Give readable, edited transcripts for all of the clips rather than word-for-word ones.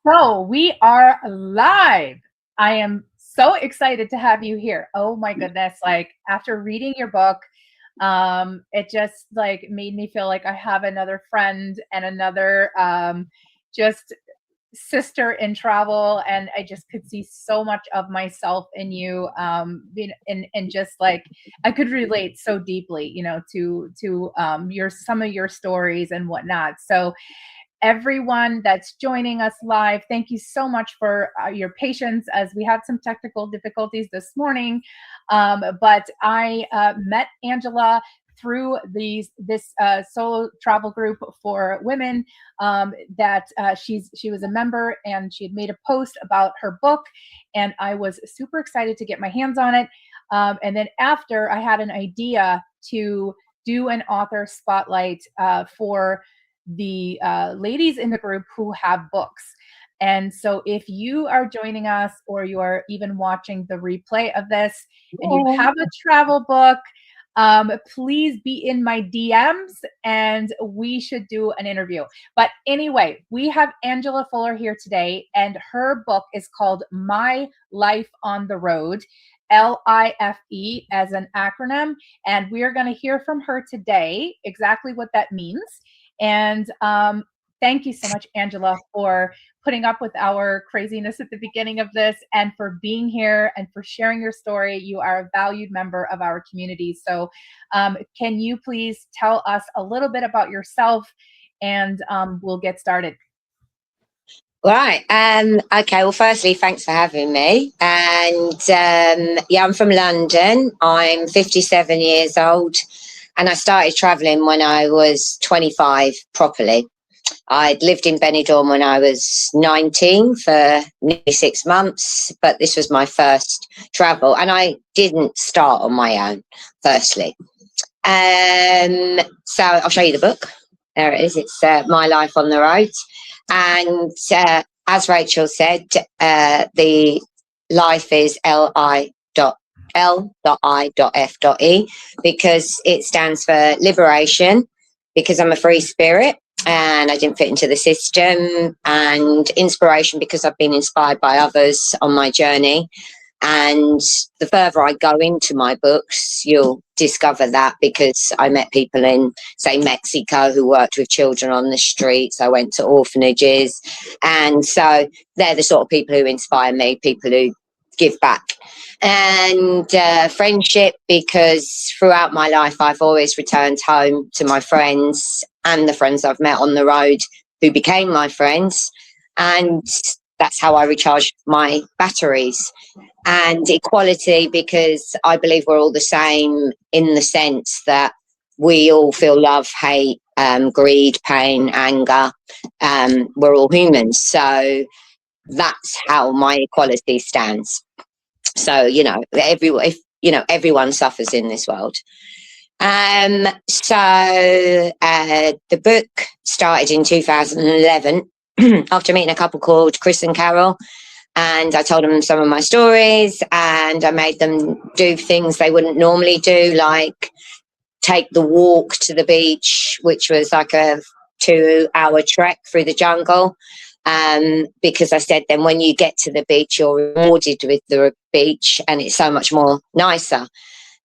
So we are live. I am so excited to have you here. Oh my goodness. Like after reading your book, it just like made me feel like I have another friend and another just sister in travel, and I just could see so much of myself in you, and just like I could relate so deeply, to your some of your stories and whatnot. So everyone that's joining us live, thank you so much for your patience as we had some technical difficulties this morning. But I met Angela through this solo travel group for women, that she was a member, and she had made a post about her book, and I was super excited to get my hands on it. And then after, I had an idea to do an author spotlight for the ladies in the group who have books. And so if you are joining us, or you are even watching the replay of this, and you have a travel book, please be in my DMs and we should do an interview. But anyway, we have Angela Fuller here today, and her book is called My Life on the Road, L-I-F-E as an acronym. And we are going to hear from her today exactly what that means. And thank you so much, Angela, for putting up with our craziness at the beginning of this, and for being here and for sharing your story. You are a valued member of our community. So can you please tell us a little bit about yourself, and we'll get started. Right. Okay. Well, firstly, thanks for having me. And yeah, I'm from London. I'm 57 years old, and I started traveling when I was 25 properly. I'd lived in Benidorm when I was 19 for nearly 6 months, but this was my first travel, and I didn't start on my own, firstly. So I'll show you the book. There it is. It's My Life on the Road. And as Rachel said, the life is L.I.F.E, because it stands for liberation, because I'm a free spirit and I didn't fit into the system, and inspiration, because I've been inspired by others on my journey. And the further I go into my books, you'll discover that, because I met people in, say, Mexico who worked with children on the streets. I went to orphanages. And so they're the sort of people who inspire me, people who give back. And friendship, because throughout my life, I've always returned home to my friends and the friends I've met on the road who became my friends. And that's how I recharge my batteries. And equality, because I believe we're all the same, in the sense that we all feel love, hate, greed, pain, anger. We're all humans. So that's how my equality stands. So, everyone suffers in this world. So the book started in 2011 after meeting a couple called Chris and Carol. And I told them some of my stories, and I made them do things they wouldn't normally do, like take the walk to the beach, which was like a 2-hour trek through the jungle. Because I said, then when you get to the beach, you're rewarded with the beach, and it's so much more nicer.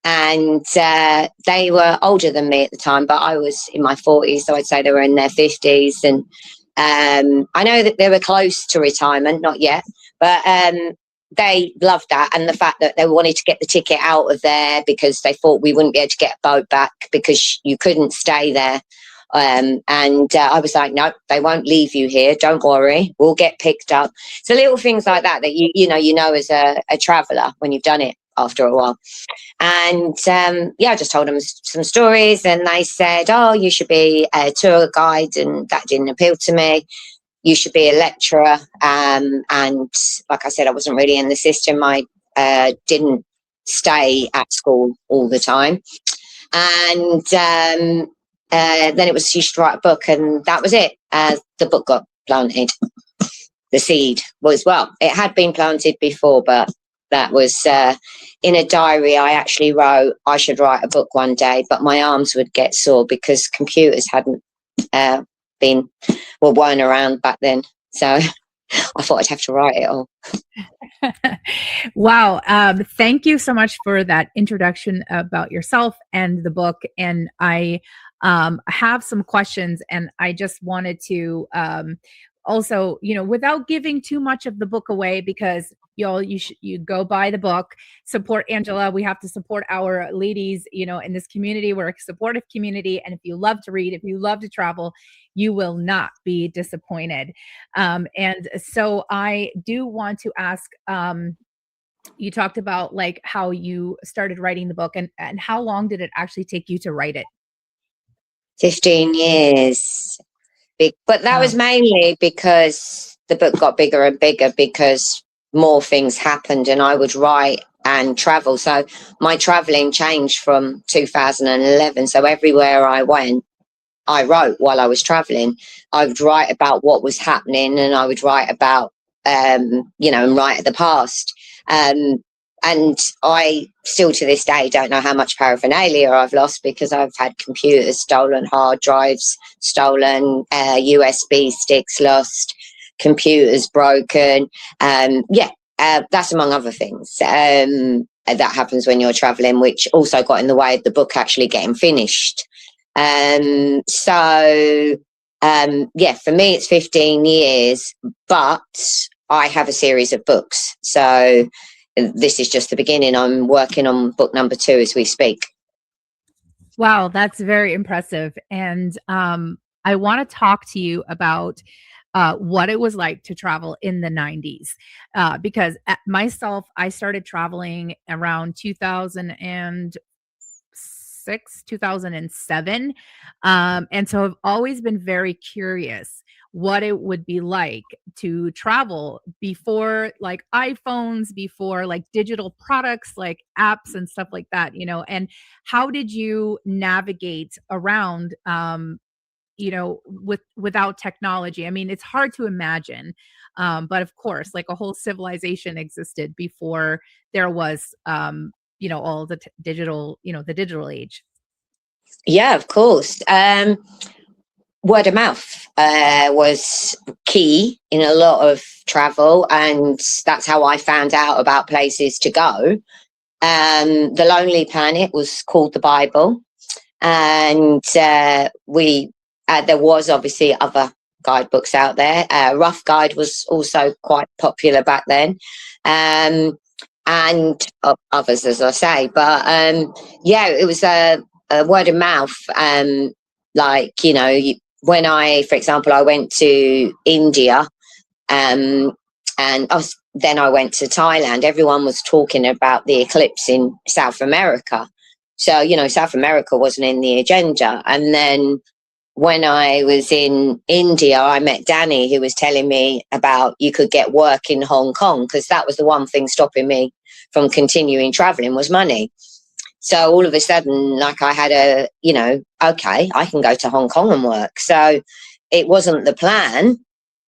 And they were older than me at the time, but I was in my 40s, so I'd say they were in their 50s. And I know that they were close to retirement, not yet. But they loved that, and the fact that they wanted to get the ticket out of there, because they thought we wouldn't be able to get a boat back because you couldn't stay there. And I was like, no, they won't leave you here. Don't worry, we'll get picked up. So little things like that you know as a traveller when you've done it after a while. And I just told them some stories, and they said, oh, you should be a tour guide, and that didn't appeal to me. You should be a lecturer. And like I said, I wasn't really in the system. I didn't stay at school all the time. And then it was, you should write a book, and that was it. The book got planted. The seed was, well, it had been planted before, but that was in a diary. I actually wrote, I should write a book one day, but my arms would get sore because computers hadn't weren't around back then. So I thought I'd have to write it all. Wow. Thank you so much for that introduction about yourself and the book. And I have some questions, and I just wanted to also, without giving too much of the book away, because you go buy the book, support Angela. We have to support our ladies, in this community. We're a supportive community. And if you love to read, if you love to travel, you will not be disappointed. And so I do want to ask, you talked about like how you started writing the book, and how long did it actually take you to write it? 15 years. But that Wow. was mainly because the book got bigger and bigger because more things happened and I would write and travel. So my traveling changed from 2011. So everywhere I went, I wrote while I was traveling. I would write about what was happening, and I would write about, and write at the past. And I still to this day don't know how much paraphernalia I've lost, because I've had computers stolen, hard drives stolen, USB sticks lost, computers broken. That's among other things. That happens when you're traveling, which also got in the way of the book actually getting finished. For me, it's 15 years, but I have a series of books. So this is just the beginning. I'm working on book number 2 as we speak. Wow, that's very impressive. And I want to talk to you about what it was like to travel in the 90s. Because myself, I started traveling around 2006, 2007. And so I've always been very curious what it would be like to travel before like iPhones, before like digital products like apps and stuff like that, and how did you navigate around without technology? I mean, it's hard to imagine. But of course, like a whole civilization existed before there was all the digital, the digital age. Yeah, of course. Word of mouth was key in a lot of travel, and that's how I found out about places to go. The Lonely Planet was called the Bible, and there was obviously other guidebooks out there. Rough Guide was also quite popular back then, and others, as I say. But it was a word of mouth. When for example, I went to India, um, then I went to Thailand. Everyone was talking about the eclipse in South America. So, South America wasn't in the agenda. And then when I was in India, I met Danny, who was telling me about you could get work in Hong Kong, because that was the one thing stopping me from continuing traveling was money. So all of a sudden, like I had okay, I can go to Hong Kong and work. So it wasn't the plan,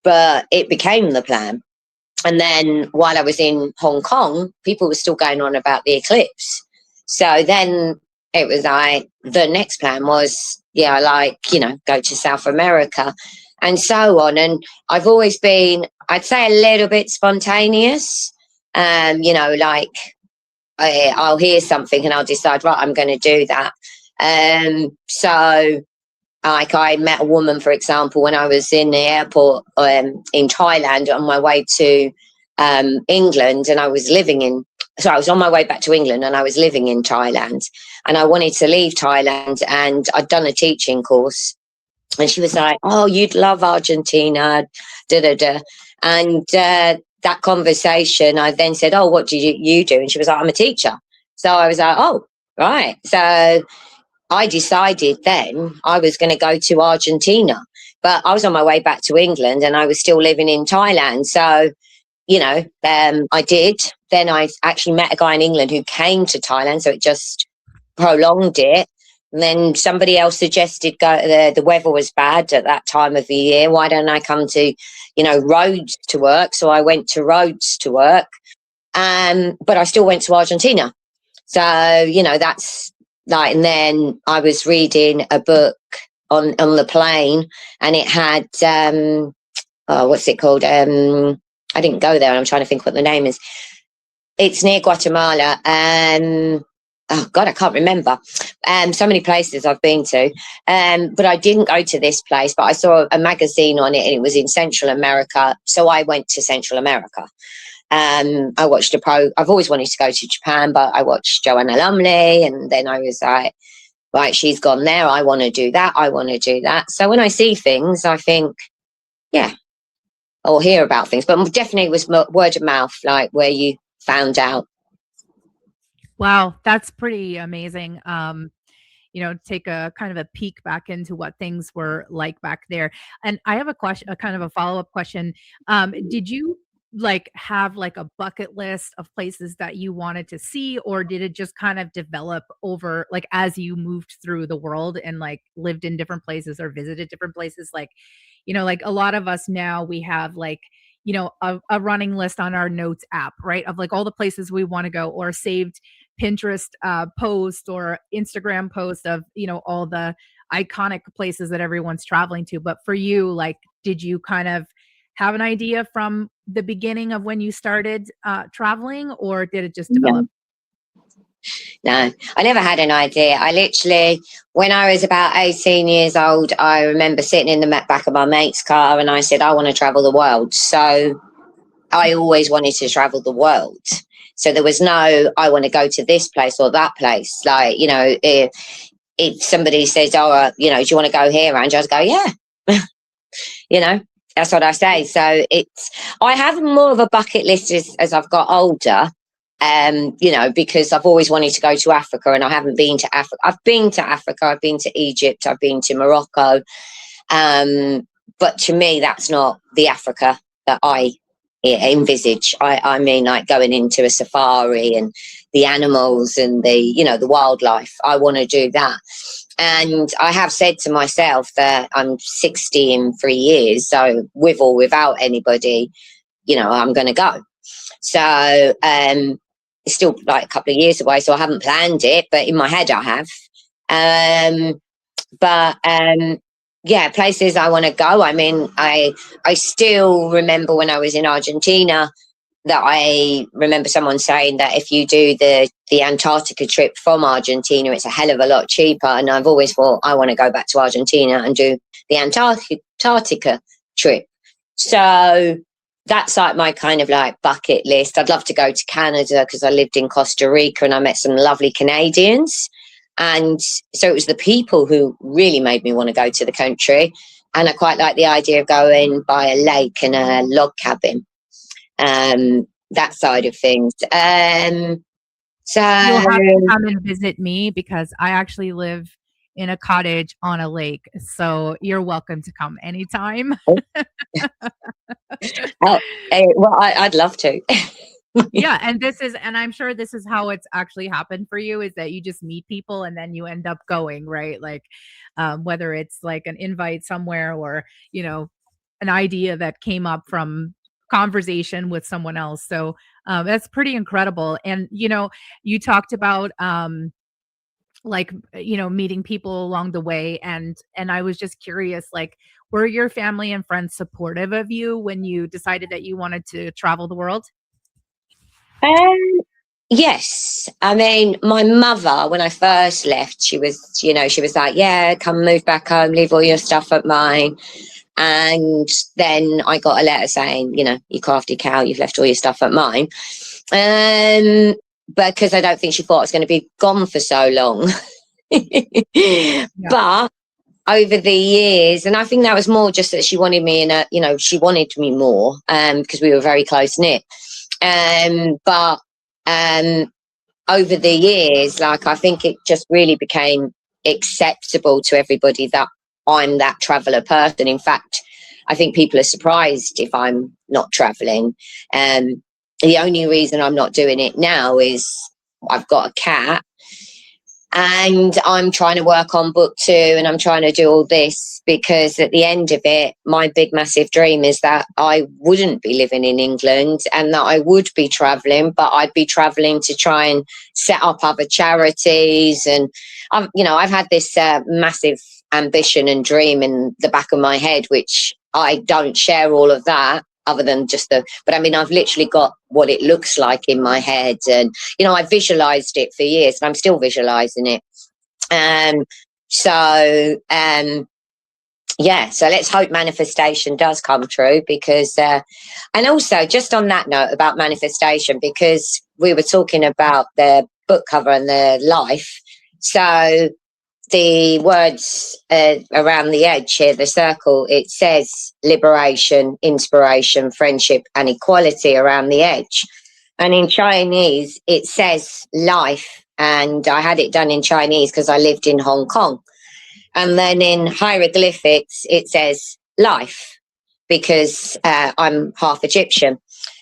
but it became the plan. And then while I was in Hong Kong, people were still going on about the eclipse. So then it was the next plan was, go to South America and so on. And I've always been, I'd say, a little bit spontaneous. I'll hear something and I'll decide, right, I'm going to do that. Like I met a woman, for example, when I was in the airport in Thailand on my way to England, and I was on my way back to England and I was living in Thailand, and I wanted to leave Thailand, and I'd done a teaching course, and she was like, oh, you'd love Argentina, da da da. And that conversation, I then said, oh, what do you do? And she was like, I'm a teacher. So I was like, oh, right. So I decided then I was going to go to Argentina, but I was on my way back to England and I was still living in Thailand. So, I did. Then I actually met a guy in England who came to Thailand, so it just prolonged it. And then somebody else suggested the weather was bad at that time of the year. Why don't I come to, Rhodes to work? So I went to Rhodes to work, but I still went to Argentina. So, that's like, and then I was reading a book on the plane, and it had what's it called? I didn't go there, and I'm trying to think what the name is. It's near Guatemala. Oh God, I can't remember. So many places I've been to, but I didn't go to this place. But I saw a magazine on it, and it was in Central America. So I went to Central America. I watched I've always wanted to go to Japan, but I watched Joanna Lumley, and then I was like, right, she's gone there. I want to do that. I want to do that. So when I see things, I think, yeah, or hear about things, but definitely it was word of mouth, like where you found out. Wow, that's pretty amazing. Take a kind of a peek back into what things were like back there. And I have a question, a kind of a follow-up question. Did you like have like a bucket list of places that you wanted to see, or did it just kind of develop over like as you moved through the world and like lived in different places or visited different places? Like, like a lot of us now, we have like, a running list on our notes app, right? Of like all the places we want to go, or saved Pinterest post or Instagram post of, all the iconic places that everyone's traveling to. But for you, like, did you kind of have an idea from the beginning of when you started traveling, or did it just develop? No, I never had an idea. I literally, when I was about 18 years old, I remember sitting in the back of my mate's car, and I said, I want to travel the world. So I always wanted to travel the world. So there was no, I want to go to this place or that place. Like, if somebody says, oh, do you want to go here? And just go, yeah. That's what I say. So I have more of a bucket list as I've got older. Because I've always wanted to go to Africa, and I haven't been to Africa. I've been to Africa, I've been to Egypt, I've been to Morocco. But to me, that's not the Africa that I envisage. I mean, like going into a safari and the animals and the wildlife. I want to do that. And I have said to myself that I'm 60 in 3 years. So with or without anybody, I'm going to go. So, it's still like a couple of years away, so I haven't planned it, but in my head I have. Yeah, places I want to go. I mean, I still remember when I was in Argentina that I remember someone saying that if you do the Antarctica trip from Argentina, it's a hell of a lot cheaper. And I've always thought I want to go back to Argentina and do the Antarctica trip. So that's like my kind of like bucket list. I'd love to go to Canada because I lived in Costa Rica and I met some lovely Canadians. And so it was the people who really made me want to go to the country. And I quite like the idea of going by a lake and a log cabin, that side of things. So you'll have to come and visit me because I actually live in a cottage on a lake. So you're welcome to come anytime. Well, I'd love to. Yeah, and I'm sure this is how it's actually happened for you, is that you just meet people and then you end up going, right? Like, whether it's like an invite somewhere or, an idea that came up from conversation with someone else. So, that's pretty incredible. And, you talked about, meeting people along the way. And I was just curious, like, were your family and friends supportive of you when you decided that you wanted to travel the world? Yes. I mean, my mother, when I first left, she was like, yeah, come move back home, leave all your stuff at mine. And then I got a letter saying, you crafty cow, you've left all your stuff at mine. But because I don't think she thought I was going to be gone for so long. Yeah. But over the years, and I think that was more just that she wanted me she wanted me more, because we were very close knit. But over the years, like, I think it just really became acceptable to everybody that I'm that traveller person. In fact, I think people are surprised if I'm not travelling. The only reason I'm not doing it now is I've got a cat and I'm trying to work on book 2 and I'm trying to do all this because at the end of it, my big massive dream is that I wouldn't be living in England and that I would be travelling, but I'd be travelling to try and set up other charities. And I've had this massive ambition and dream in the back of my head, which I don't share all of that other than just but I mean, I've literally got what it looks like in my head. And, you know, I visualized it for years and I'm still visualizing it. So, yeah, so let's hope manifestation does come true because, and also just on that note about manifestation, because we were talking about the book cover and the life. So the words around the edge here, the circle, it says liberation, inspiration, friendship, and equality around the edge. And in Chinese, it says life. And I had it done in Chinese because I lived in Hong Kong. And then in hieroglyphics, it says life because I'm half Egyptian.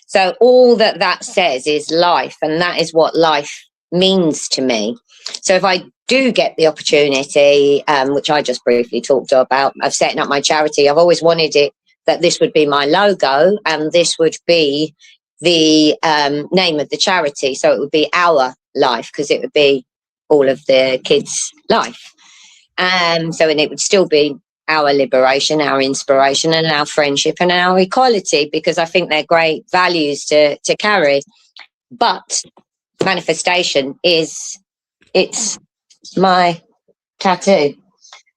So all that says is life. And that is what life means to me. So if I do get the opportunity, which I just briefly talked about, of setting up my charity, I've always wanted it that this would be my logo and this would be the name of the charity. So it would be Our Life because it would be all of the kids' life. So, and it would still be our liberation, our inspiration, and our friendship and our equality, because I think they're great values to carry. But manifestation it's my tattoo,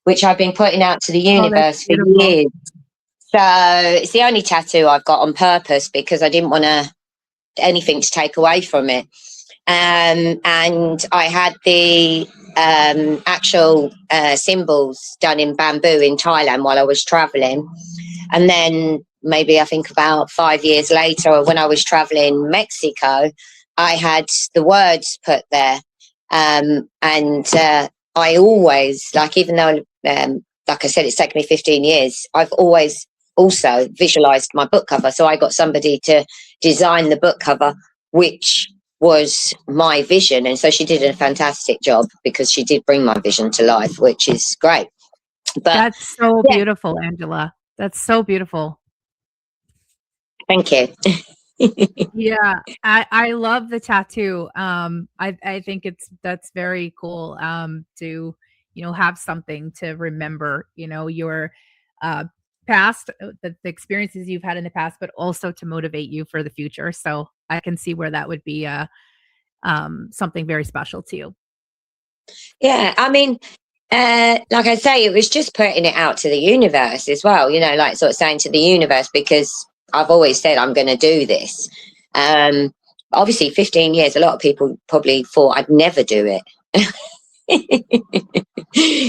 which I've been putting out to the universe for years. So it's the only tattoo I've got on purpose because I didn't want anything to take away from it. And I had the actual symbols done in bamboo in Thailand while I was traveling. And then maybe I think about 5 years later, when I was traveling Mexico, I had the words put there. And I always, like, even though, like I said, it's taken me 15 years, I've always also visualized my book cover. So I got somebody to design the book cover, which was my vision. And so she did a fantastic job because she did bring my vision to life, which is great. But that's so beautiful, Angela. That's so beautiful. Thank you. Yeah, I love the tattoo. I think that's very cool. To, you know, have something to remember, you know, your past, the experiences you've had in the past, but also to motivate you for the future. So I can see where that would be something very special to you. Yeah, I mean, like I say, it was just putting it out to the universe as well, you know, like sort of saying to the universe, because I've always said I'm going to do this. Obviously, 15 years, a lot of people probably thought I'd never do it.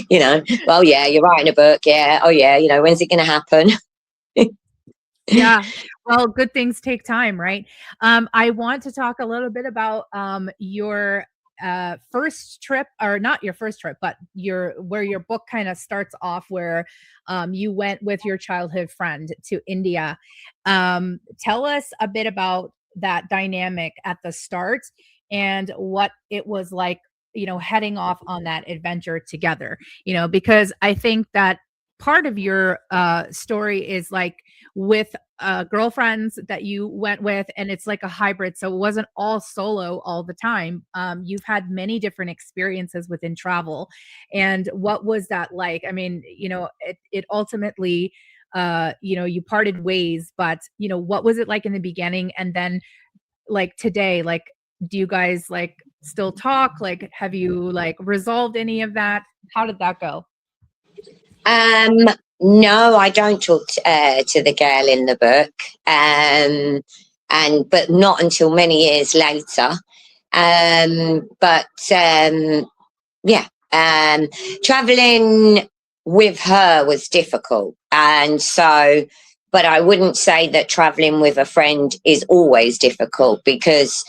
You know, well, yeah, you're writing a book. Yeah. Oh, yeah. You know, when's it going to happen? Yeah. Well, good things take time, right? I want to talk a little bit about your first trip, or not your first trip, but where your book kind of starts off, where you went with your childhood friend to India. Tell us a bit about that dynamic at the start and what it was like, you know, heading off on that adventure together, you know, because I think that part of your story is like with girlfriends that you went with, and it's like a hybrid, so it wasn't all solo all the time. You've had many different experiences within travel, and what was that like? I mean, you know, it ultimately, you know, you parted ways, but you know, what was it like in the beginning, and then like today, like, do you guys like still talk? Like, have you like resolved any of that? How did that go? No, I don't talk to the girl in the book, but not until many years later. Yeah, traveling with her was difficult, and so, but I wouldn't say that traveling with a friend is always difficult, because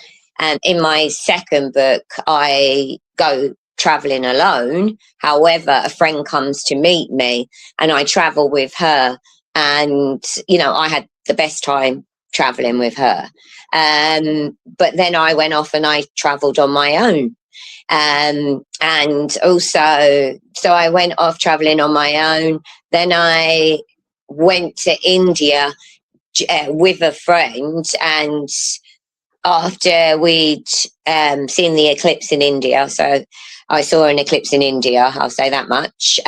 in my second book, I go traveling alone. However, a friend comes to meet me and I travel with her, and you know, I had the best time traveling with her. But then I went off and I traveled on my own. And also, so I went off traveling on my own. Then I went to India with a friend, and after we'd seen the eclipse in India, so I saw an eclipse in India, I'll say that much.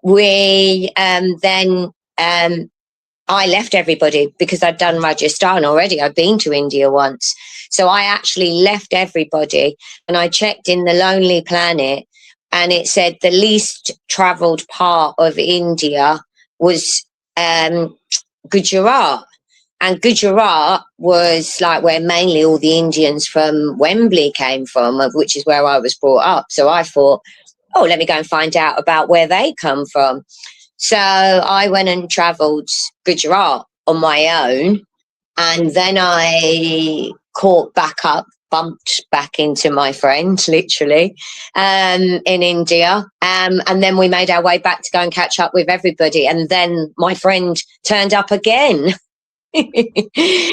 We then I left everybody because I'd done Rajasthan already. I'd been to India once. So I actually left everybody, and I checked in the Lonely Planet, and it said the least traveled part of India was Gujarat. And Gujarat was like where mainly all the Indians from Wembley came from, which is where I was brought up. So I thought, oh, let me go and find out about where they come from. So I went and travelled Gujarat on my own, and then I caught back up, bumped back into my friend, literally, in India. And then we made our way back to go and catch up with everybody. And then my friend turned up again.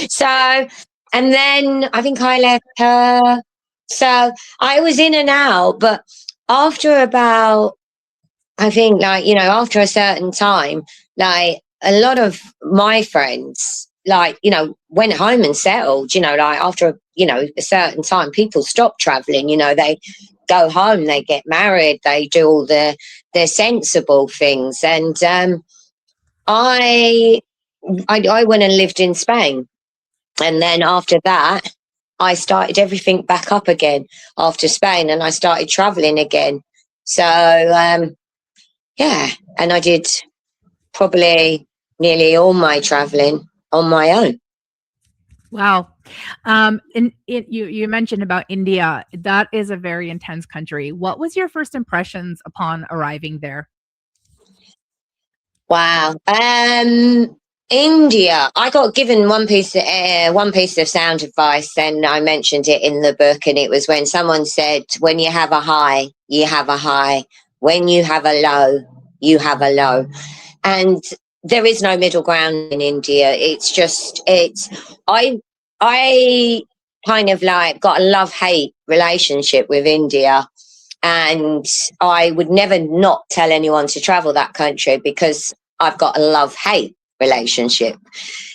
So, and then I think I left her. So I was in and out, but after about, I think, like, you know, after a certain time, like a lot of my friends, like, you know, went home and settled, you know, like after, you know, a certain time, people stop traveling, you know, they go home, they get married, they do all the sensible things. And I went and lived in Spain. And then after that, I started everything back up again after Spain, and I started traveling again. So, yeah, and I did probably nearly all my traveling on my own. Wow. You mentioned about India. That is a very intense country. What was your first impressions upon arriving there? Wow. India. I got given one piece of sound advice, and I mentioned it in the book, and it was when someone said, when you have a high, you have a high. When you have a low, you have a low. And there is no middle ground in India. It's just, I kind of like got a love-hate relationship with India. And I would never not tell anyone to travel that country because I've got a love-hate relationship.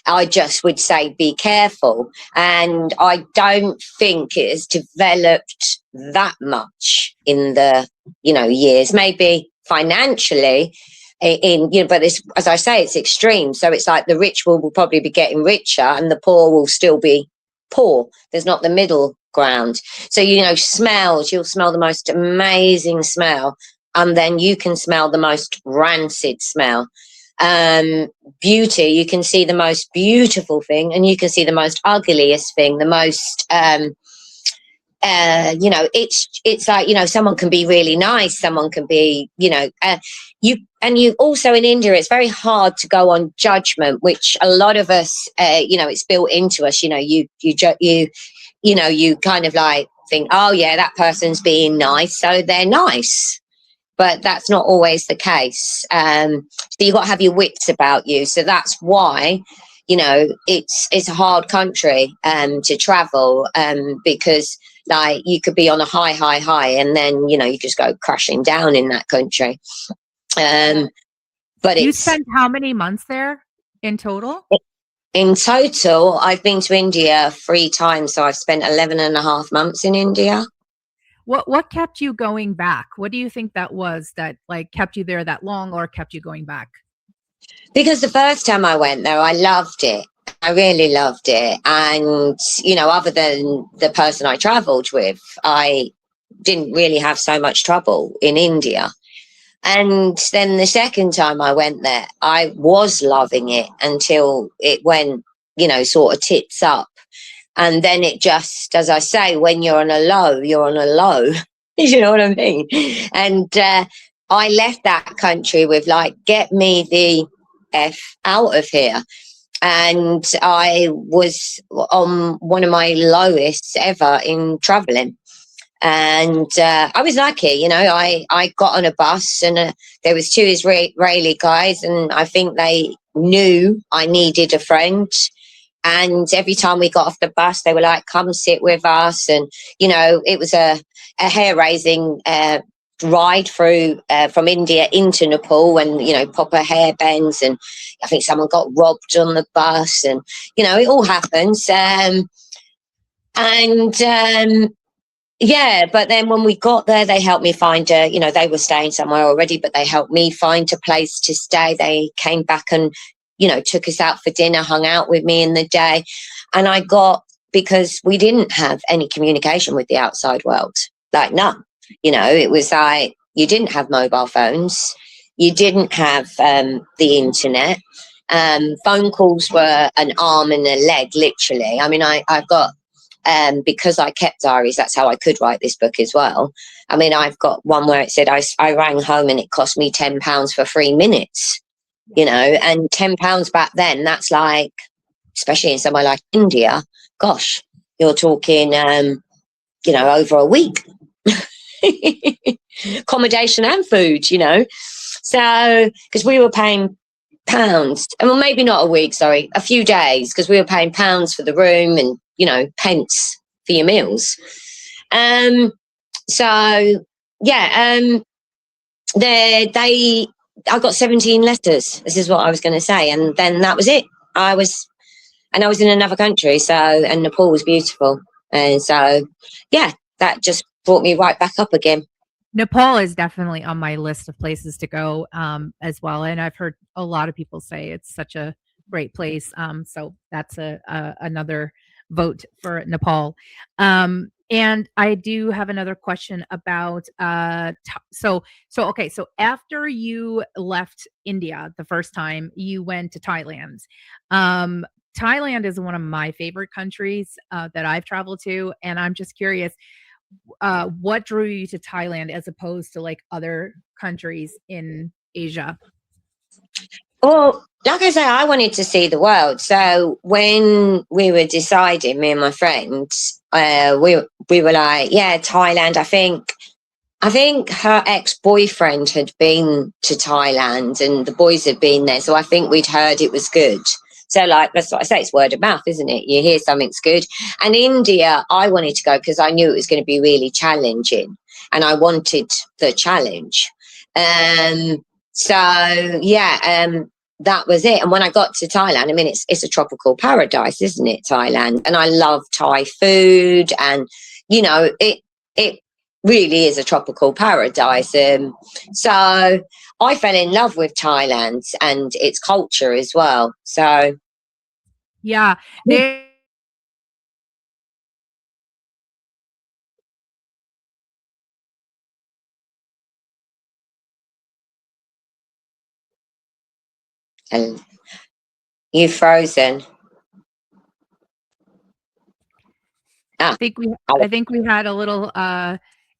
I just would say be careful. And I don't think it has developed that much in the, you know, years, maybe financially, in, you know, but it's, as I say, it's extreme. So it's like the rich will probably be getting richer and the poor will still be poor. There's not the middle ground. So, you know, smells, you'll smell the most amazing smell, and then you can smell the most rancid smell. Beauty, you can see the most beautiful thing, and you can see the most ugliest thing, the most you know, it's like, you know, someone can be really nice, someone can be, you know, you also in India, it's very hard to go on judgment, which a lot of us, you know, it's built into us. You know, you know, you kind of like think, oh yeah, that person's being nice, so they're nice. But that's not always the case. So you've got to have your wits about you. So that's why, you know, it's a hard country to travel, because like you could be on a high, and then, you know, you just go crashing down in that country. But you spent how many months there in total? In total, I've been to India 3 times, so I've spent 11 and a half months in India. What kept you going back? What do you think that was that like kept you there that long, or kept you going back? Because the first time I went there, I loved it. I really loved it. And, you know, other than the person I traveled with, I didn't really have so much trouble in India. And then the second time I went there, I was loving it until it went, you know, sort of tits up. And then it just, as I say, when you're on a low, you're on a low. You know what I mean? And I left that country with like, get me the F out of here. And I was on one of my lowest ever in traveling. And I was lucky, you know, I got on a bus, and there was 2 Israeli guys, and I think they knew I needed a friend. And every time we got off the bus, they were like, come sit with us. And, you know, it was a hair-raising ride through from India into Nepal, and, you know, proper hair bends. And I think someone got robbed on the bus, and, you know, it all happens. And yeah, but then when we got there, they helped me find a, you know, they were staying somewhere already, but they helped me find a place to stay. They came back and, you know, took us out for dinner, hung out with me in the day. And I got, because we didn't have any communication with the outside world, like none. You know, it was like you didn't have mobile phones, you didn't have the internet. Phone calls were an arm and a leg, literally. I mean, I've got, because I kept diaries, that's how I could write this book as well. I mean, I've got one where it said I rang home and it cost me £10 for 3 minutes, you know, and £10 back then, that's like, especially in somewhere like India, gosh, you're talking, you know, over a week. Accommodation and food, you know. So, because we were paying pounds, and well, maybe not a week, sorry, a few days, because we were paying pounds for the room and, you know, pence for your meals. So yeah, I got 17 letters. This is what I was going to say, and then that was it. I was in another country, so, and Nepal was beautiful, and so yeah, that just brought me right back up again. Nepal is definitely on my list of places to go as well, and I've heard a lot of people say it's such a great place. So that's another vote for Nepal. And I do have another question about so okay, so after you left India the first time, you went to Thailand. Thailand is one of my favorite countries that I've traveled to, and I'm just curious, what drew you to Thailand as opposed to like other countries in Asia? Well, like I say, I wanted to see the world. So when we were deciding, me and my friends, we were like, yeah, Thailand. I think her ex-boyfriend had been to Thailand and the boys had been there. So I think we'd heard it was good. So like, that's what I say, it's word of mouth, isn't it? You hear something's good. And India, I wanted to go because I knew it was going to be really challenging and I wanted the challenge. So yeah, that was it. And when I got to Thailand, I mean, it's a tropical paradise, isn't it, Thailand? And I love Thai food and, you know, it really is a tropical paradise. So I fell in love with Thailand and its culture as well. So Yeah, they and you frozen. Ah, I think we had a little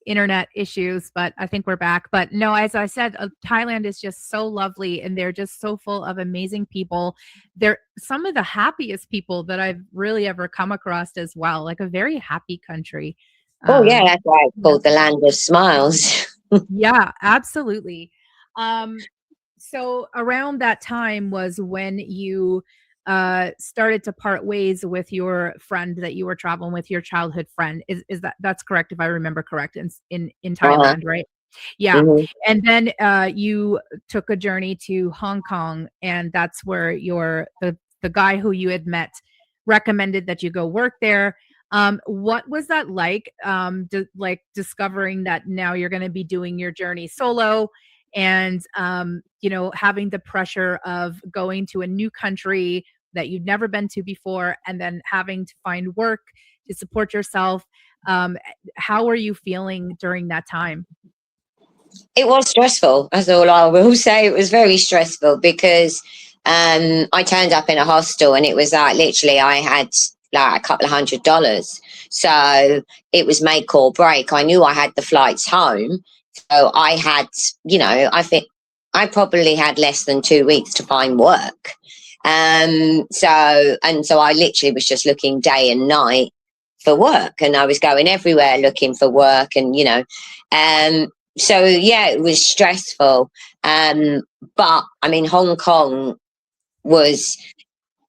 internet issues, but I think we're back. But no, as I said, Thailand is just so lovely and they're just so full of amazing people. They're some of the happiest people that I've really ever come across as well. Like a very happy country. oh yeah, Um, that's why it's yeah. called the land of smiles. Yeah, absolutely. Um, so around that time was when you started to part ways with your friend that you were traveling with, your childhood friend. Is that's correct if I remember correct in Uh-huh. Thailand, right? Yeah. Mhm. And then you took a journey to Hong Kong and that's where the guy who you had met recommended that you go work there. What was that like? Like discovering that now you're going to be doing your journey solo and, you know, having the pressure of going to a new country that you'd never been to before and then having to find work to support yourself. How were you feeling during that time? It was stressful. That's all I will say. It was very stressful because I turned up in a hostel and it was like literally I had like a couple of $100. So it was make or break. I knew I had the flights home. So I had, you know, I think I probably had less than 2 weeks to find work. So I literally was just looking day and night for work and I was going everywhere looking for work and, you know, so yeah, it was stressful. But I mean, Hong Kong was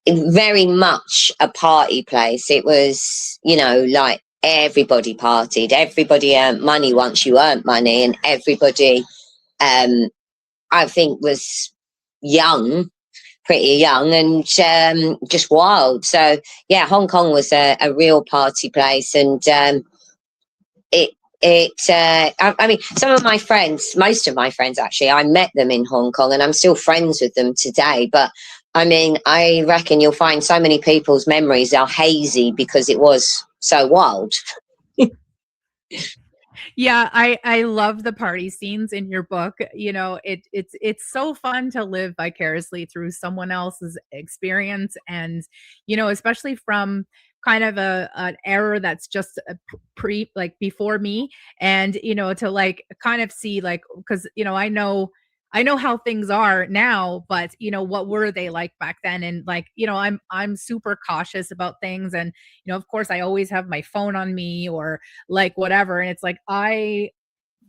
very much a party place. It was, you know, like everybody partied, everybody earned money once you earned money, and everybody, I think, was young, pretty young, and just wild. So yeah, Hong Kong was a real party place, and I mean, some of my friends, most of my friends actually, I met them in Hong Kong and I'm still friends with them today. But I mean, I reckon you'll find so many people's memories are hazy because it was so wild. Yeah, I love the party scenes in your book. You know, it's so fun to live vicariously through someone else's experience, and especially from kind of an era that's just pre like before me, and to like kind of see like, because I know how things are now, but what were they like back then? And like, I'm super cautious about things, and of course I always have my phone on me or like whatever. And it's like I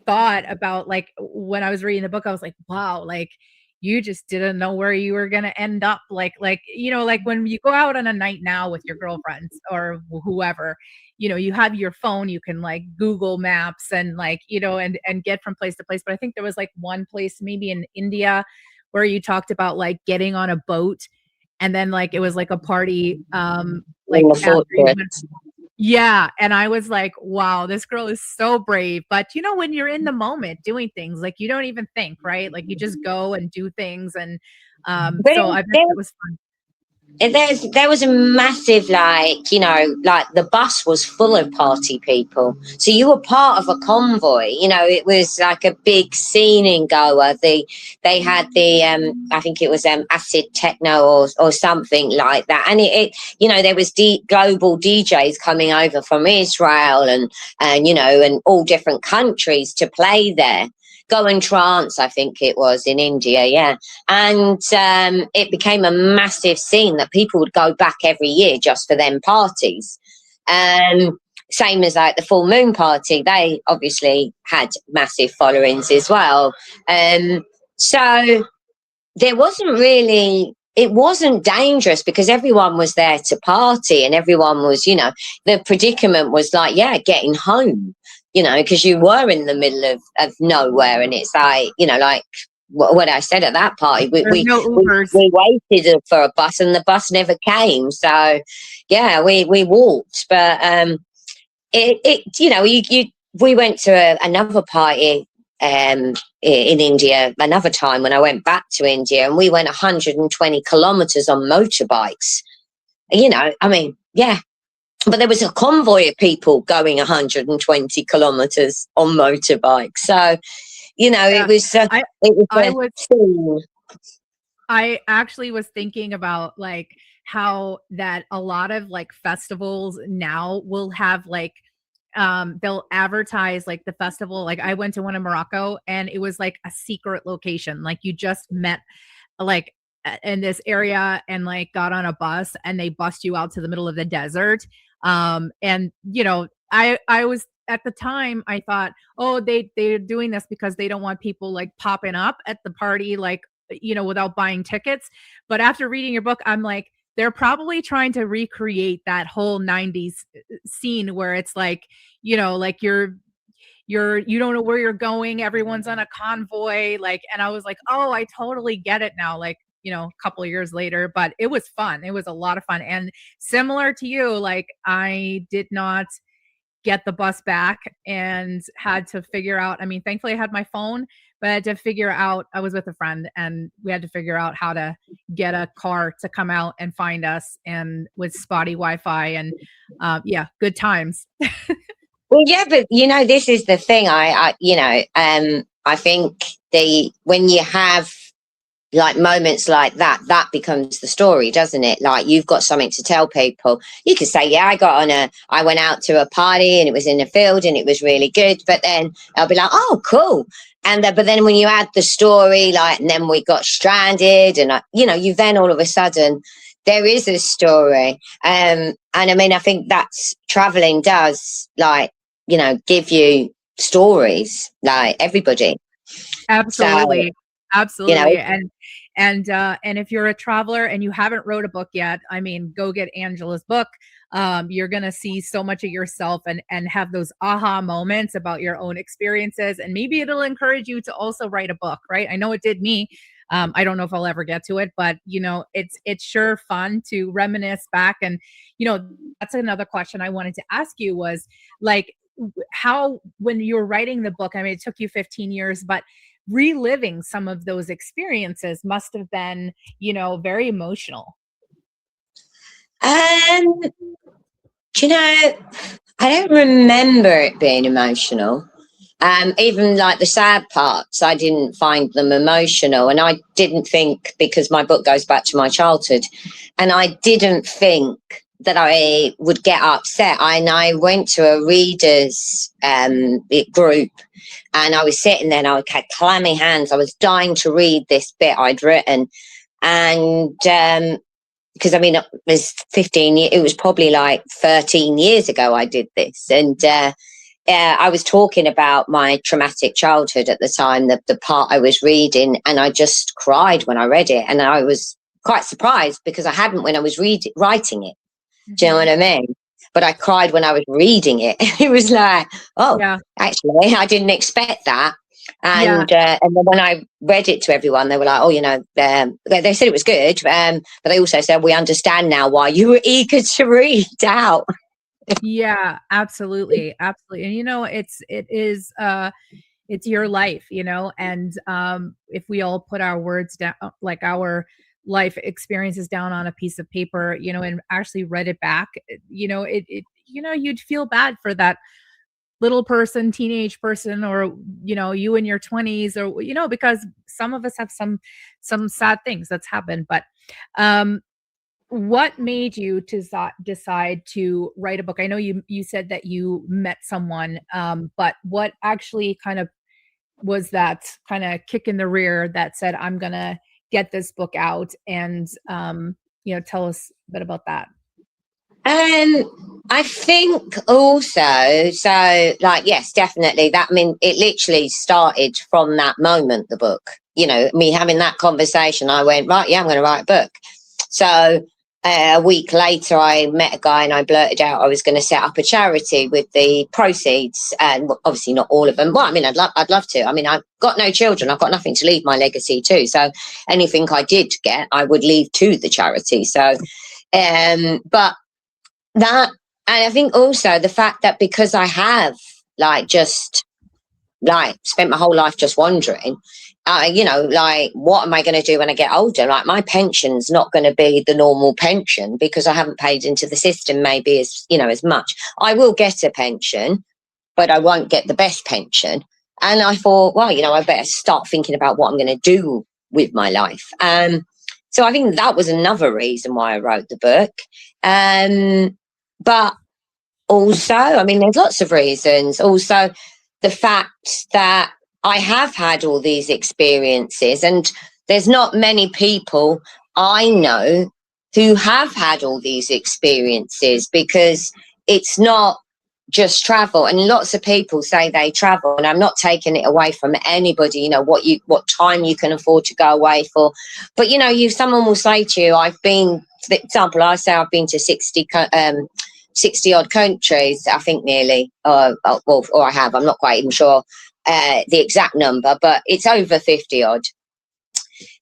thought about like when I was reading the book, I was like, wow, like you just didn't know where you were gonna end up. Like like when you go out on a night now with your girlfriends or whoever, you have your phone, you can like Google Maps and like, and get from place to place. But I think there was like one place maybe in India where you talked about like getting on a boat and then like it was like a party like In the after you fortress. went. Yeah, and I was like, "Wow, this girl is so brave." But when you're in the moment doing things, like you don't even think, right? Like you just go and do things, and But so I bet that was fun. there was a massive, like, like the bus was full of party people, so you were part of a convoy. It was like a big scene in Goa. They had the I think it was acid techno or something like that, and there was global DJs coming over from Israel and all different countries to play there. Go and Trance, I think it was in India, yeah. And it became a massive scene that people would go back every year just for them parties. Same as like the full moon party, they obviously had massive followings as well. So there wasn't really, it wasn't dangerous because everyone was there to party and everyone was, the predicament was like, yeah, getting home, because you were in the middle of nowhere. And it's like, like what I said at that party, There's no Ubers. we waited for a bus and the bus never came. So yeah, we walked, but we went to another party in India another time when I went back to India, and we went 120 kilometers on motorbikes. I mean, yeah, but there was a convoy of people going 120 kilometers on motorbikes. So, Yeah. it was I a was scene. I actually was thinking about like how that a lot of like festivals now will have like they'll advertise like the festival. Like I went to one in Morocco and it was like a secret location. Like you just met like in this area and like got on a bus and they bust you out to the middle of the desert. And I was at the time I thought, oh, they're doing this because they don't want people like popping up at the party like without buying tickets. But after reading your book, I'm like, they're probably trying to recreate that whole 90s scene where it's like, like you don't know where you're going, everyone's on a convoy, like, and I was like, oh, I totally get it now, like, a couple of years later. But it was fun. It was a lot of fun. And similar to you, like I did not get the bus back and had to figure out, I mean, thankfully I had my phone, but I had to figure out, I was with a friend and we had to figure out how to get a car to come out and find us, and with spotty Wi-Fi and yeah, good times. Well, yeah, but this is the thing. I think when you have like moments like that becomes the story, doesn't it? Like you've got something to tell people. You could say, yeah, I went out to a party and it was in the field and it was really good. But then I'll be like, oh, cool. And but then when you add the story, like, and then we got stranded, and you then all of a sudden there is a story. And I mean, I think that's traveling does, like, give you stories, like everybody. So, Absolutely. you know, Absolutely. And if you're a traveler and you haven't wrote a book yet, I mean, go get Angela's book. You're gonna see so much of yourself and have those aha moments about your own experiences, and maybe it'll encourage you to also write a book, right? I know it did me. I don't know if I'll ever get to it, but it's sure fun to reminisce back. And that's another question I wanted to ask you was like, how, when you were writing the book, I mean, it took you 15 years, but reliving some of those experiences must have been, very emotional. Do you know, I don't remember it being emotional. Even like the sad parts, I didn't find them emotional. And I didn't think, because my book goes back to my childhood, and I didn't think that I would get upset. I went to a readers group, and I was sitting there and I had clammy hands. I was dying to read this bit I'd written. And because I mean, it was 15 years, it was probably like 13 years ago I did this. And I was talking about my traumatic childhood at the time, the part I was reading, and I just cried when I read it. And I was quite surprised because I hadn't when I was writing it. Do you know what I mean? But I cried when I was reading it. It was like, oh, yeah. Actually, I didn't expect that. And then when I read it to everyone, they were like, oh, they said it was good. But they also said, we understand now why you were eager to read out. Yeah, absolutely. Absolutely. And it's your life, and if we all put our words down, like our life experiences down on a piece of paper, and actually read it back, you'd feel bad for that little person, teenage person, or, you in your 20s, or, because some of us have some sad things that's happened. But what made you decide to write a book? I know you said that you met someone, but what actually kind of was that kind of kick in the rear that said, I'm going to get this book out? And, tell us a bit about that. I think also, so like, yes, definitely that. I mean, it literally started from that moment, the book, me having that conversation. I went, right, yeah, I'm going to write a book. So a week later, I met a guy and I blurted out I was going to set up a charity with the proceeds, and obviously not all of them. Well, I mean, I'd love to. I mean, I've got no children. I've got nothing to leave my legacy to. So anything I did get, I would leave to the charity. So, but that, and I think also the fact that because I have just spent my whole life just wandering, what am I going to do when I get older? Like, my pension's not going to be the normal pension because I haven't paid into the system maybe as much. I will get a pension, but I won't get the best pension. And I thought, well, I better start thinking about what I'm going to do with my life. So I think that was another reason why I wrote the book. But also, I mean, there's lots of reasons. Also, the fact that I have had all these experiences, and there's not many people I know who have had all these experiences, because it's not just travel. And lots of people say they travel, and I'm not taking it away from anybody, what time you can afford to go away for. But, someone will say to you, I've been, for example, I say I've been to 60 odd countries, I think nearly, or I have, I'm not quite even sure the exact number, but it's over 50 odd.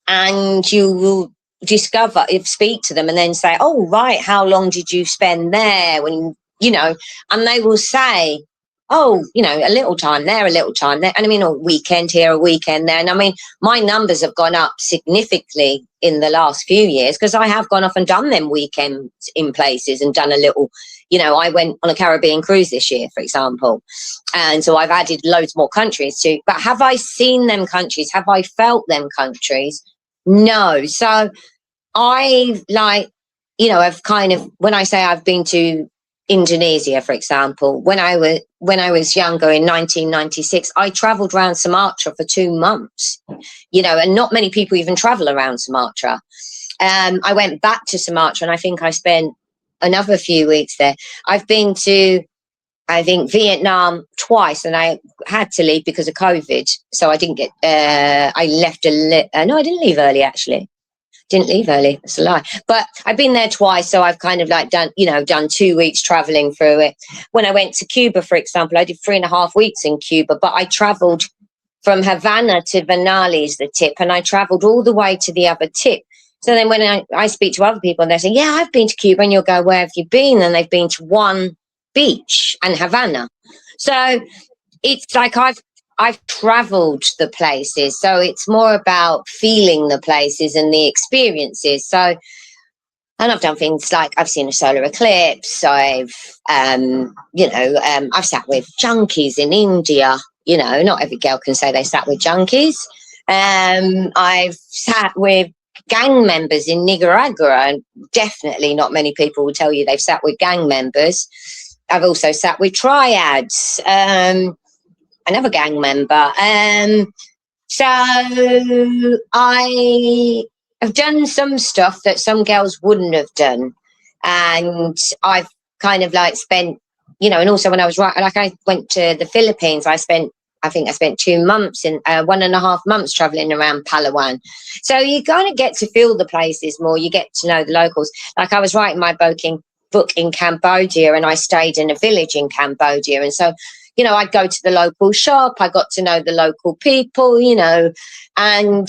And you will speak to them and then say, oh, right, how long did you spend there? When, and they will say, oh, a little time there, a little time there. And I mean, a weekend here, a weekend there. And I mean, my numbers have gone up significantly in the last few years because I have gone off and done them weekends in places and done a little, I went on a Caribbean cruise this year, for example. And so I've added loads more countries too. But have I seen them countries? Have I felt them countries? No. So I I've kind of, when I say I've been to Indonesia, for example, when I was younger in 1996, I traveled around Sumatra for 2 months, and not many people even travel around Sumatra. I went back to Sumatra and I think I spent another few weeks there. I've been to, I think, Vietnam twice, and I had to leave because of COVID. So I didn't get, I left no, I didn't leave early, actually. Didn't leave early. That's a lie. But I've been there twice, so I've kind of done 2 weeks traveling through it. When I went to Cuba, for example, I did 3.5 weeks in Cuba, but I traveled from Havana to Vinales, the tip, and I traveled all the way to the other tip. So then when I speak to other people and they say, yeah, I've been to Cuba, and you'll go, where have you been? And they've been to one beach and Havana. So it's like I've traveled the places, so it's more about feeling the places and the experiences. So, and I've done things like I've seen a solar eclipse. I've I've sat with junkies in India. You know, not every girl can say they sat with junkies. I've sat with gang members in Nicaragua, and definitely not many people will tell you they've sat with gang members. I've also sat with triads, another gang member. So I have done some stuff that some girls wouldn't have done. And I've kind of like spent, you know, and also when I was I went to the Philippines, I think I spent 2 months in 1.5 months traveling around Palawan. So you kind of get to feel the places more. You get to know the locals. Like I was writing my book in Cambodia, and I stayed in a village in Cambodia. And so, you know, I'd go to the local shop. I got to know the local people, you know, and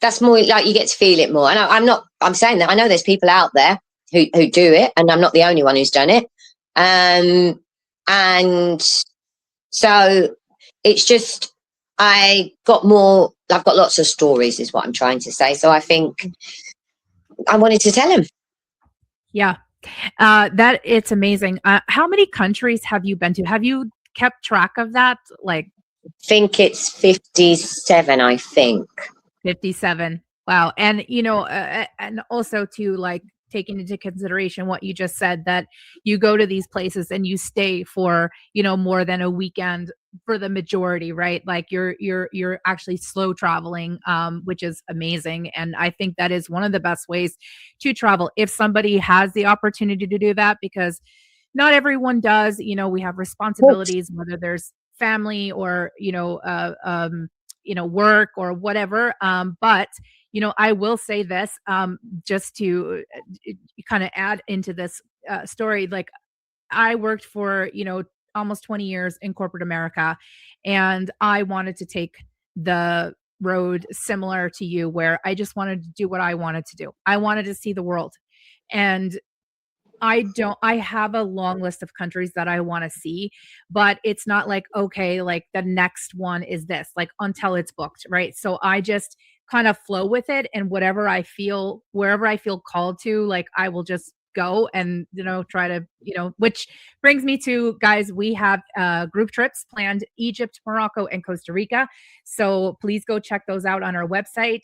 that's more like you get to feel it more. And I'm saying that I know there's people out there who do it, and I'm not the only one who's done it. And so it's just, I've got lots of stories is what I'm trying to say. So I think I wanted to tell him. Yeah. That it's amazing. How many countries have you been to? Have you kept track of that? Like, I think it's 57, I think. 57. Wow. And, you know, and also to like taking into consideration what you just said, that you go to these places and you stay for, you know, more than a weekend for the majority, right? Like you're actually slow traveling, which is amazing. And I think that is one of the best ways to travel if somebody has the opportunity to do that, because not everyone does. You know, we have responsibilities, whether there's family or, work or whatever. But, you know, I will say this, just to kind of add into this story. Like I worked for, you know, almost 20 years in corporate America, and I wanted to take the road similar to you, where I just wanted to do what I wanted to do. I wanted to see the world. And I have a long list of countries that I want to see, but it's not like, okay, like the next one is this, like until it's booked, right? So I just kind of flow with it, and wherever I feel called to, like I will just go and, you know, try to, you know, which brings me to, guys, we have group trips planned: Egypt, Morocco, and Costa Rica. So please go check those out on our website,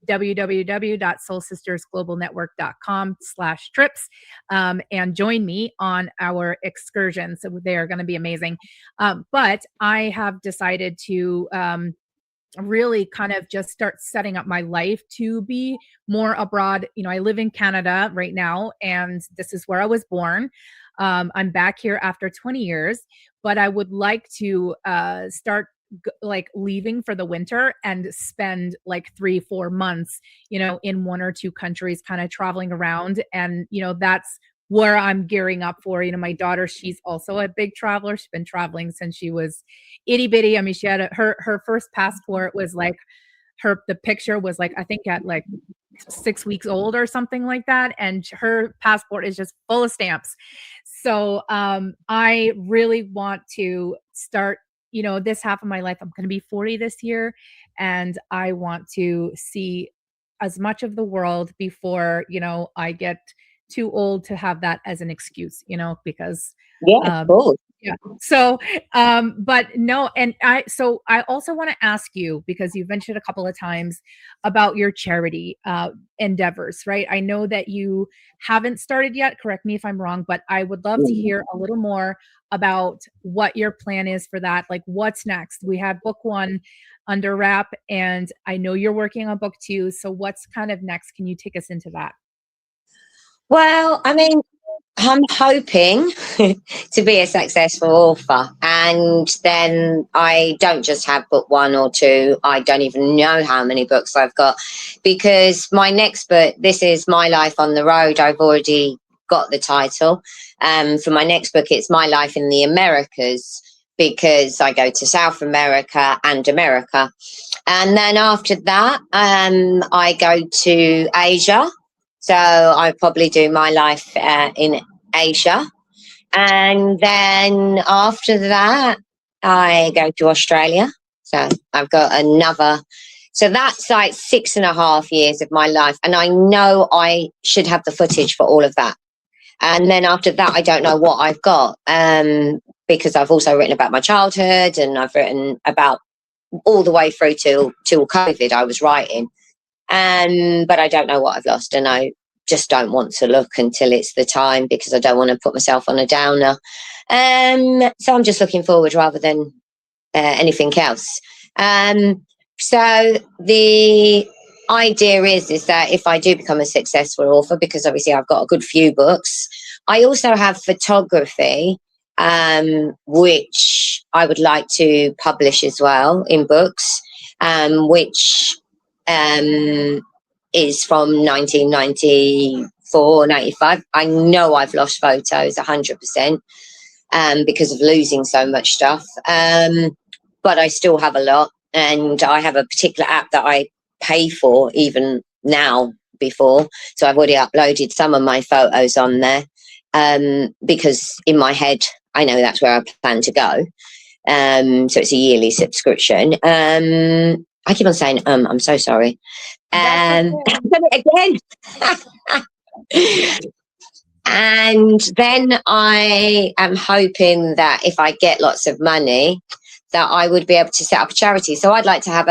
www.soulsistersglobalnetwork.com/trips, and join me on our excursions. So they are going to be amazing. But I have decided to really kind of just start setting up my life to be more abroad. You know, I live in Canada right now, and this is where I was born. I'm back here after 20 years, but I would like to start like leaving for the winter and spend like 3-4 months, you know, in 1 or 2 countries, kind of traveling around. And, you know, that's where I'm gearing up for. You know, my daughter, she's also a big traveler. She's been traveling since she was itty bitty. I mean, she had her first passport was like the picture was like, I think at like 6 weeks old or something like that. And her passport is just full of stamps. So I really want to start, you know, this half of my life. I'm going to be 40 this year, and I want to see as much of the world before, you know, I get too old to have that as an excuse, you know, because Yeah, cool. yeah. So, but no, and I also want to ask you, because you've mentioned a couple of times about your charity endeavors, right? I know that you haven't started yet. Correct me if I'm wrong, but I would love to hear a little more about what your plan is for that. Like, what's next? We have book 1 under wrap, and I know you're working on book 2. So, what's kind of next? Can you take us into that? Well, I mean, I'm hoping to be a successful author, and then I don't just have book 1 or 2. I don't even know how many books I've got, because my next book, this is My Life on the Road. I've already got the title. For my next book, it's My Life in the Americas, because I go to South America and America. And then after that, I go to Asia. So I probably do My Life in Asia. And then after that, I go to Australia. So I've got another. So that's like 6.5 years of my life. And I know I should have the footage for all of that. And then after that, I don't know what I've got, because I've also written about my childhood, and I've written about all the way through till COVID I was writing. But I don't know what I've lost, and I just don't want to look until it's the time, because I don't want to put myself on a downer. So I'm just looking forward rather than anything else. So the idea is that if I do become a successful author, because obviously I've got a good few books, I also have photography, which I would like to publish as well in books, which is from 1994, 95. I know I've lost photos 100%, because of losing so much stuff. But I still have a lot, and I have a particular app that I pay for even now before. So I've already uploaded some of my photos on there, because in my head, I know that's where I plan to go. So it's a yearly subscription. I keep on saying, I'm so sorry. I've done it again. And then I am hoping that if I get lots of money, that I would be able to set up a charity. So I'd like to have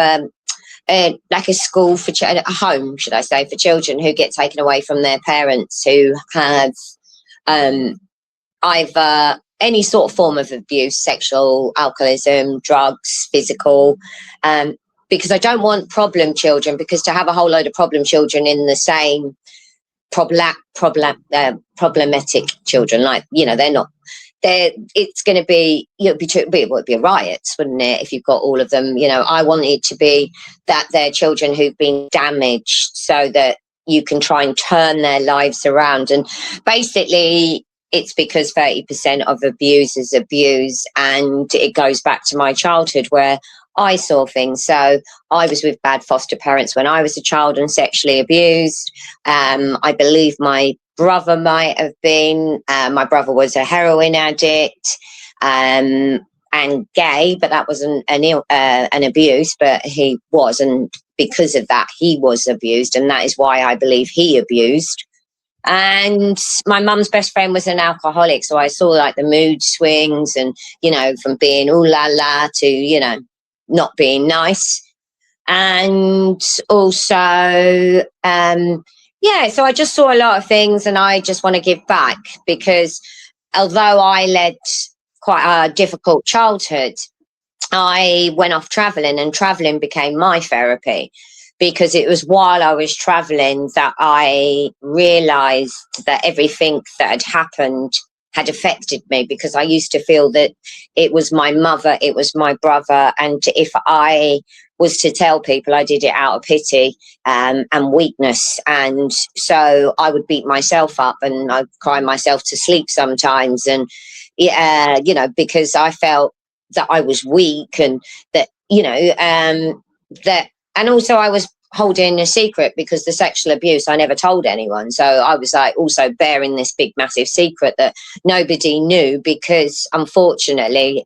like a school for a home, should I say, for children who get taken away from their parents, who have either any sort of form of abuse, sexual, alcoholism, drugs, physical, because I don't want problem children, because to have a whole load of problem children in the same problematic children, like, they're not, it's going to be, it would be riots, wouldn't it, if you've got all of them. I want it to be that they're children who've been damaged, so that you can try and turn their lives around. And basically it's because 30% of abusers abuse, and it goes back to my childhood where I saw things. So I was with bad foster parents when I was a child and sexually abused. I believe my brother might have been. My brother was a heroin addict, and gay, but that wasn't an abuse, but he was. And because of that, he was abused. And that is why I believe he abused. And my mum's best friend was an alcoholic. So I saw like the mood swings, and, from being ooh la la to, not being nice. And also, so I just saw a lot of things, and I just want to give back, because although I led quite a difficult childhood, I went off traveling, and traveling became my therapy, because it was while I was traveling that I realized that everything that had happened had affected me, because I used to feel that it was my mother, it was my brother, and if I was to tell people, I did it out of pity and weakness. And so I would beat myself up, and I'd cry myself to sleep sometimes, and because I felt that I was weak, and that and also I was holding a secret, because the sexual abuse, I never told anyone. So I was like also bearing this big massive secret that nobody knew, because unfortunately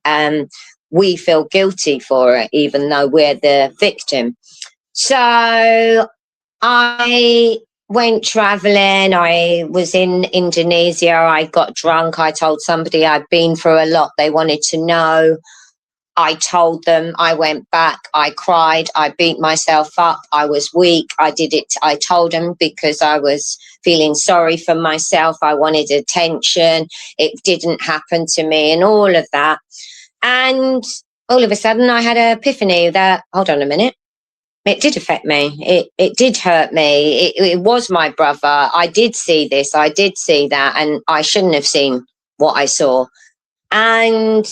we feel guilty for it, even though we're the victim. So I went traveling. I was in Indonesia. I got drunk. I told somebody I'd been through a lot. They wanted to know. I told them. I went back. I cried. I beat myself up. I was weak. I did it. I told them because I was feeling sorry for myself. I wanted attention. It didn't happen to me, and all of that. And all of a sudden I had an epiphany that, hold on a minute, it did affect me. It did hurt me. It was my brother. I did see this. I did see that. And I shouldn't have seen what I saw. And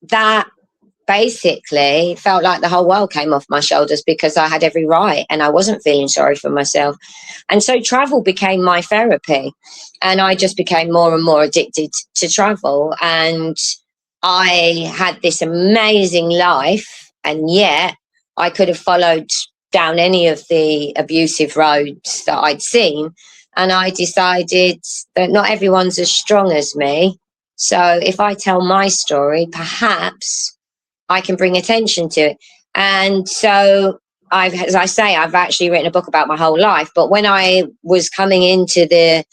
that basically felt like the whole world came off my shoulders, because I had every right and I wasn't feeling sorry for myself. And so travel became my therapy. And I just became more and more addicted to travel. And I had this amazing life, and yet I could have followed down any of the abusive roads that I'd seen. And I decided that not everyone's as strong as me. So if I tell my story, perhaps I can bring attention to it. And so as I say, I've actually written a book about my whole life. But when I was coming into the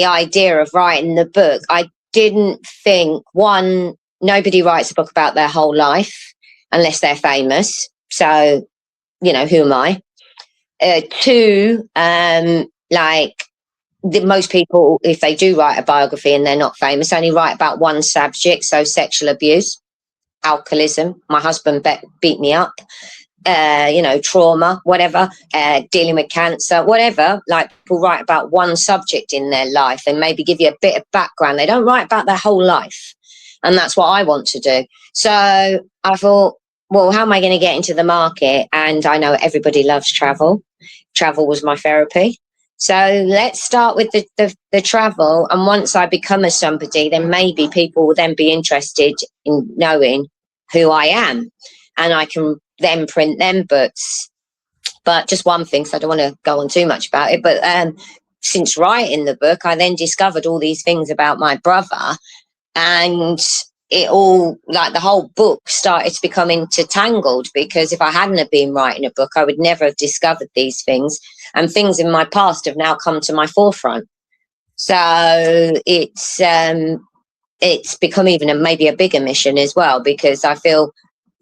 idea of writing the book, I didn't think, one, nobody writes a book about their whole life unless they're famous. So, who am I? Two, like most people, if they do write a biography and they're not famous, only write about one subject. So sexual abuse, alcoholism, my husband beat me up, trauma, whatever, dealing with cancer, whatever. Like, people write about one subject in their life and maybe give you a bit of background. They don't write about their whole life. And that's what I want to do. So I thought, well, how am I going to get into the market? And I know everybody loves travel. Travel was my therapy. So let's start with the travel. And once I become a somebody, then maybe people will then be interested in knowing who I am. And I can then print them books. But just one thing, so I don't want to go on too much about it. But since writing the book, I then discovered all these things about my brother. And it all, like, the whole book started to become intertangled, because if I hadn't have been writing a book, I would never have discovered these things. And things in my past have now come to my forefront. So it's become even maybe a bigger mission as well, because I feel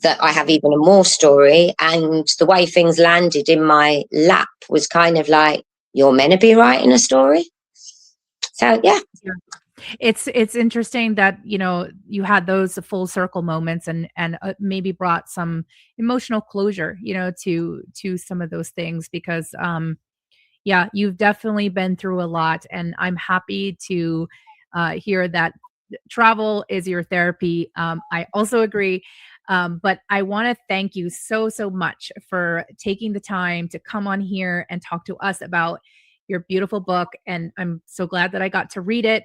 that I have even a more story. And the way things landed in my lap was kind of like, you're meant to be writing a story. So, yeah. It's interesting that, you had those full circle moments and maybe brought some emotional closure, to some of those things, because yeah, you've definitely been through a lot, and I'm happy to hear that travel is your therapy. I also agree. But I want to thank you so much for taking the time to come on here and talk to us about your beautiful book. And I'm so glad that I got to read it.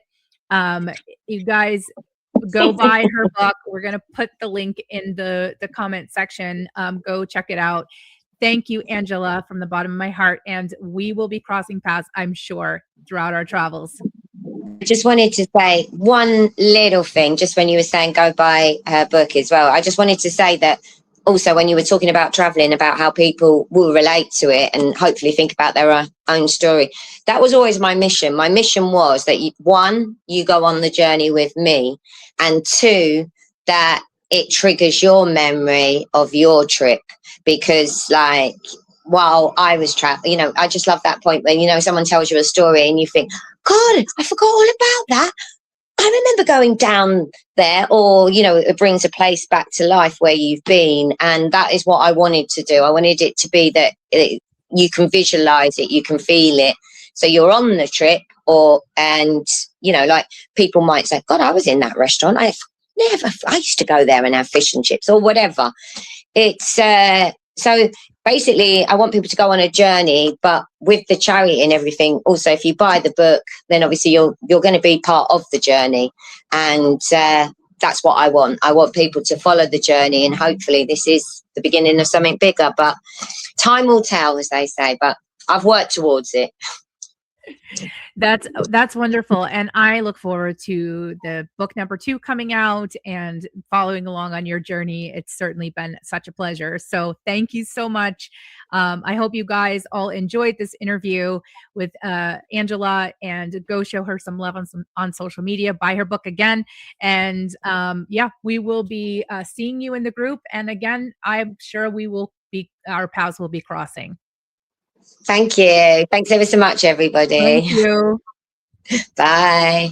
You guys go buy her book. We're going to put the link in the comment section. Go check it out. Thank you, Angela, from the bottom of my heart. And we will be crossing paths, I'm sure, throughout our travels. I just wanted to say one little thing, just when you were saying go buy her book as well. I just wanted to say that also, when you were talking about traveling, about how people will relate to it and hopefully think about their own story, that was always my mission. My mission was that, one, you go on the journey with me, and two, that it triggers your memory of your trip. Because, like, while I was traveling, I just love that point when, someone tells you a story and you think, God, I forgot all about that. I remember going down there, or, it brings a place back to life where you've been. And that is what I wanted to do. I wanted it to be that you can visualize it, you can feel it. So you're on the trip, like, people might say, God, I was in that restaurant. I used to go there and have fish and chips or whatever. It's so basically, I want people to go on a journey, but with the charity and everything. Also, if you buy the book, then obviously you're going to be part of the journey, and that's what I want. I want people to follow the journey, and hopefully this is the beginning of something bigger. But time will tell, as they say. But I've worked towards it. That's wonderful. And I look forward to the book number 2 coming out and following along on your journey. It's certainly been such a pleasure. So thank you so much. I hope you guys all enjoyed this interview with Angela, and go show her some love on social media, buy her book again. And yeah, we will be seeing you in the group. And again, I'm sure our paths will be crossing. Thank you. Thanks ever so much, everybody. Thank you. Bye.